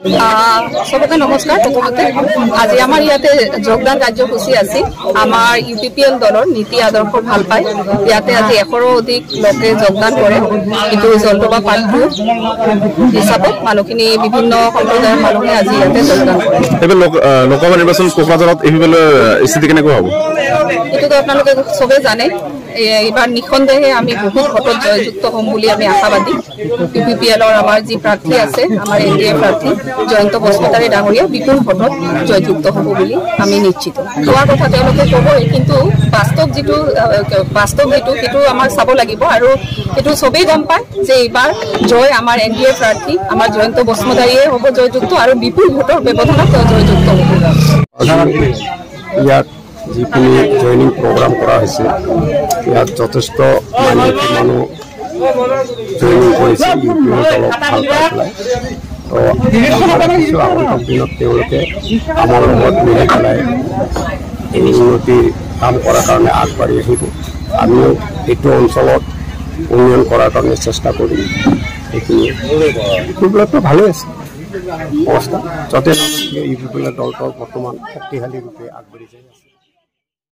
सबके नमस्कार। प्रथमते आज आम इते योगदान कार्यसूची आसी आमार UPPL दलर नीति आदर्श ভাল पाए इते आज 100ৰো অধিক লোকে যোগদান करे কিন্তু জলটবা পাঠ্য হিসাবে মানুহখিনি বিভিন্ন সম্প্ৰদায়ৰ মানুহে আজি ইতে যোগদান কৰে। এবে লোকসভা নিৰ্বাচন কোকৰাঝাৰত এইবেলে স্থিতি কেনেকৈ হ'ব এটো আপোনালোকে সবে জানে। এবাৰ নিখন্দেহে আমি বহুত ভোটত জয়যুক্ত হম বুলি আমি আশাবাদী। UPPLৰ আমাৰ যি প্ৰাৰ্থী আছে আমাৰ NDA প্ৰাৰ্থী জয়ন্ত বসুমতাৰী ডাঙৰীয়া বিপুল ভোটত জয়যুক্ত হ'ব বুলি আমি নিশ্চিত। কোৱা কথা তেওঁলোকে ক'বই কিন্তু বাস্তৱ যেটো সেইটো আমাৰ চাব লাগিব আৰু এটো সবেই গম পায় যে এইবাৰ জয় আমাৰ NDA প্ৰাৰ্থী আমাৰ জয়ন্ত বসুমতাৰীয়ে হ'ব জয়যুক্ত আৰু বিপুল ভোটৰ ব্যৱধানত জয়যুক্ত হ'ব। ইয়াত যিখিনি জয়নিং প্ৰগ্ৰাম কৰা হৈছে ইয়াত যথেষ্ট মানুহ জয়নিং কৰিছে UPL দলক ভাল পাই পেলাই। তো আগন্তুক দিনত তেওঁলোকে আমাৰ লগত মিলি পেলাই এই উন্নতিৰ কাম কৰাৰ কাৰণে আগবাঢ়ি আহিব। আমিও এইটো অঞ্চলত উন্নয়ন কৰাৰ কাৰণে চেষ্টা কৰিম। এইখিনিতো ভালেই আছে অৱস্থা যথেষ্ট UPPL দলটো বৰ্তমান শক্তিশালী ৰূপে আগবাঢ়ি যায় আছে।